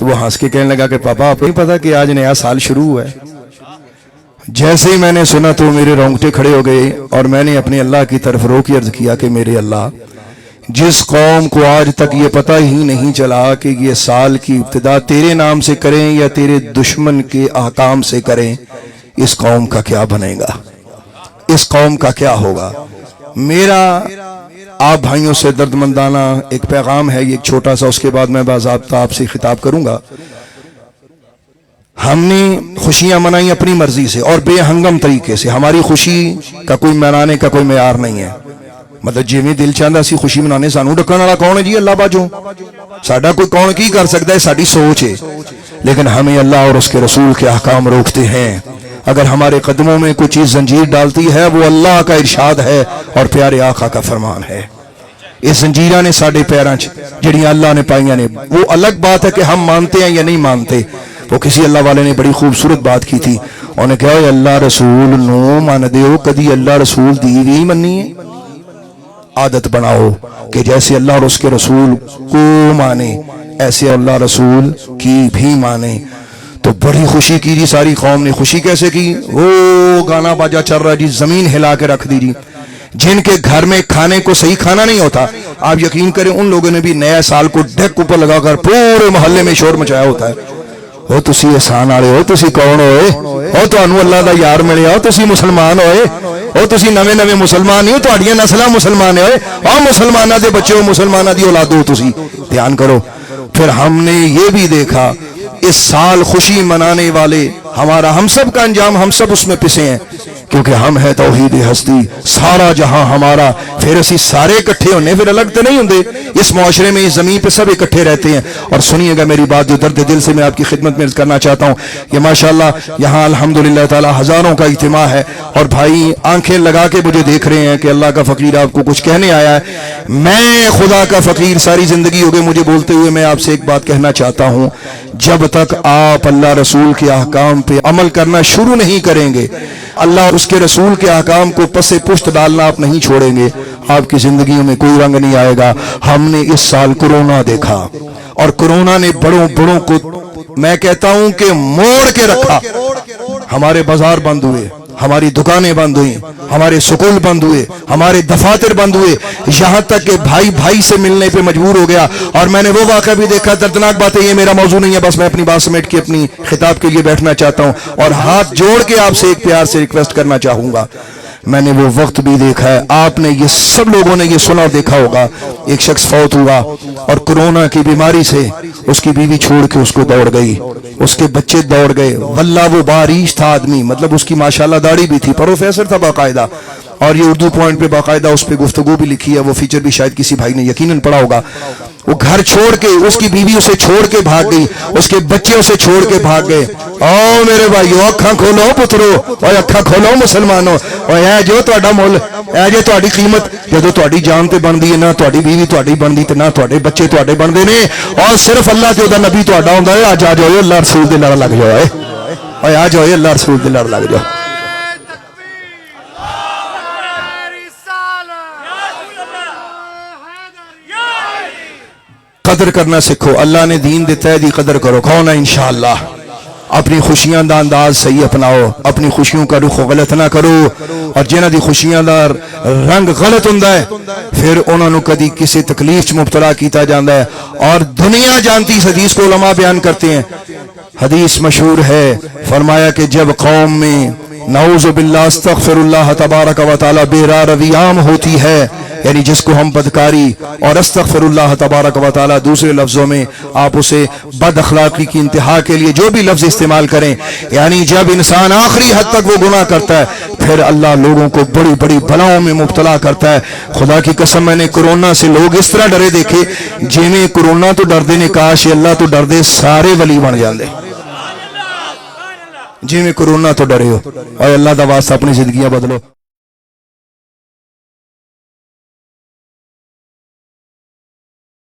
تو وہ ہنس کے کہنے لگا کہ پاپا آپ کو نہیں پتا کہ آج نیا سال شروع ہوا ہے؟ جیسے ہی میں نے سنا تو میرے رونگٹے کھڑے ہو گئے اور میں نے اپنے اللہ کی طرف رو کے عرض کیا کہ میرے اللہ، جس قوم کو آج تک یہ پتہ ہی نہیں چلا کہ یہ سال کی ابتدا تیرے نام سے کریں یا تیرے دشمن کے احکام سے کریں، اس قوم کا کیا بنے گا، اس قوم کا کیا ہوگا۔ میرا آپ بھائیوں سے درد مندانہ ایک پیغام ہے، یہ ایک چھوٹا سا، اس کے بعد میں باضابطہ آپ سے خطاب کروں گا۔ ہم نے خوشیاں منائی اپنی مرضی سے اور بے ہنگم طریقے سے، ہماری خوشی کا کوئی منانے کا کوئی معیار نہیں ہے، مطلب جویں دل چاہتا اسی خوشی منانے، سانو ڈکن والا کون ہے جی؟ اللہ باجو، ساڈا کوئی کون کی کر سکتا ہے؟ ساری سوچ ہے، لیکن ہمیں اللہ اور اس کے رسول کے احکام روکتے ہیں۔ اگر ہمارے قدموں میں کوئی چیز زنجیر ڈالتی ہے وہ اللہ کا ارشاد ہے اور پیارے آقا کا فرمان ہے۔ اس زنجیرہ نے ساڑھے پیراں جڑیاں اللہ نے پائیاں نے، وہ الگ بات ہے کہ ہم مانتے ہیں یا نہیں مانتے۔ وہ کسی اللہ والے نے بڑی خوبصورت بات کی تھی، انہوں نے کہا اللہ رسول نو مان دیو، کدی اللہ رسول دی بھی منی ہے؟ عادت بناؤ کہ جیسے اللہ اور اس کے رسول کو مانے ایسے اللہ رسول کی بھی مانے۔ تو بڑی خوشی کی جی ساری قوم نے۔ خوشی کیسے کی؟ وہ گانا باجا چل رہا جی، زمین ہلا کے رکھ دی جی۔ جن کے گھر میں کھانے کو صحیح کھانا نہیں ہوتا، آپ یقین کریں ان لوگوں نے بھی نئے سال کو ڈیک اوپر لگا کر پورے محلے میں شور مچایا ہوتا ہے۔ ہو تسی احسان والے ہو، تسی کون ہوئے ہو؟ تانوں اللہ دا یار ملیا ہو، تسی مسلمان ہوئے ہو، تسی نویں نویں مسلمان نہیں ہو، تہاڈیاں نسلاں مسلمان ہوئے اور مسلماناں دے بچے ہو، مسلماناں دی اولاد ہو تسی۔ دھیان کرو۔ پھر ہم نے یہ بھی دیکھا اس سال خوشی منانے والے ہمارا، ہم سب کا انجام، ہم سب اس میں پسے ہیں کیونکہ ہم ہے توحید ہستی، سارا جہاں ہمارا۔ پھر اسی سارے اکٹھے ہونے، پھر الگ تو نہیں ہوندے، اس معاشرے میں اس زمین پہ سب اکٹھے رہتے ہیں۔ اور سنیے گا میری بات جو درد دل سے میں آپ کی خدمت میں عرض کرنا چاہتا ہوں کہ ماشاءاللہ یہاں الحمدللہ تعالی ہزاروں کا اجتماع ہے اور بھائی آنکھیں لگا کے مجھے دیکھ رہے ہیں کہ اللہ کا فقیر آپ کو کچھ کہنے آیا ہے۔ میں خدا کا فقیر ساری زندگی ہو گئی مجھے بولتے ہوئے، میں آپ سے ایک بات کہنا چاہتا ہوں، جب تک آپ اللہ رسول کے احکام پہ عمل کرنا شروع نہیں کریں گے، اللہ اور اس کے رسول کے احکام کو پس پشت ڈالنا آپ نہیں چھوڑیں گے، آپ کی زندگیوں میں کوئی رنگ نہیں آئے گا۔ ہم نے اس سال کورونا دیکھا اور کورونا نے بڑوں بڑوں کو میں کہتا ہوں کہ موڑ کے رکھا۔ ہمارے بازار بند ہوئے، ہماری دکانیں بند ہوئیں، ہمارے سکول بند ہوئے، ہمارے دفاتر بند ہوئے، یہاں تک کہ بھائی بھائی سے ملنے پہ مجبور ہو گیا۔ اور میں نے وہ واقعہ بھی دیکھا، دردناک بات ہے، یہ میرا موضوع نہیں ہے، بس میں اپنی بات سمیٹ کے اپنی خطاب کے لیے بیٹھنا چاہتا ہوں اور ہاتھ جوڑ کے آپ سے ایک پیار سے ریکویسٹ کرنا چاہوں گا۔ میں نے وہ وقت بھی دیکھا ہے، آپ نے یہ سب لوگوں نے یہ سنا اور دیکھا ہوگا، ایک شخص فوت ہوا اور کورونا کی بیماری سے اس کی بیوی چھوڑ کے اس کو دوڑ گئی، اس کے بچے دوڑ گئے، واللہ وہ باریش تھا آدمی، مطلب اس کی ماشاءاللہ داڑھی بھی تھی، پروفیسر تھا باقاعدہ، اور یہ اردو پوائنٹ پہ باقاعدہ اس پہ گفتگو بھی لکھی ہے، وہ فیچر بھی شاید کسی بھائی نے یقیناً پڑھا ہوگا۔ وہ گھر چھوڑ کے، اس کی بیوی اسے چھوڑ کے بھاگ گئی، اس کے بچے اسے چھوڑ کے بھاگ گئے۔ او میرے بھائیو، اکھاں کھولو پترو، اور اکھاں کھولو مسلمانوں، اور اے جو تہاڈا مول، اے جو تہاڈی قیمت، جدوں تہاڈی جان تے بندی ہے، نہ تہاڈی بیوی تہاڈی بندی تے نہ تہاڈے بچے تہاڈے بندے نے، اور صرف اللہ تے دا نبی تہاڈا ہوندا ہے۔ اج آ جاؤ اللہ رسول دے لڑ لگ جاؤ، اے آ جاؤ اللہ رسول دے لڑ لگ جاؤ۔ قدر کرنا سکھو، اللہ نے دین دیتا ہے دی قدر کرو، کون ہے انشاءاللہ۔ اپنی خوشیاں دا انداز صحیح اپناؤ، اپنی خوشیوں کا رخ غلط نہ کرو، اور جنہ دی خوشیاں دا رنگ غلط ہوندا ہے پھر انہوں نے کدی کسی تکلیف چ مبتلا کیتا جاندا ہے۔ اور دنیا جانتی اس حدیث کو علماء بیان کرتے ہیں، حدیث مشہور ہے، فرمایا کہ جب قوم میں نعوذ باللہ استغفر اللہ تبارک و تعالی بے روی عام ہوتی ہے، یعنی جس کو ہم بدکاری اور استغفر اللہ تبارک و تعالی دوسرے لفظوں میں آپ اسے بد اخلاقی کی انتہا کے لیے جو بھی لفظ استعمال کریں، یعنی جب انسان آخری حد تک وہ گناہ کرتا ہے پھر اللہ لوگوں کو بڑی بڑی بلاؤں میں مبتلا کرتا ہے۔ خدا کی قسم میں نے کورونا سے لوگ اس طرح ڈرے دیکھے، جنہیں کورونا تو ڈردے نے، کاش اللہ تو ڈردے سارے ولی بن جاندے، جی میں کورونا تو ڈرے ہو، اور اللہ دا واسطہ اپنی زندگیاں بدلو۔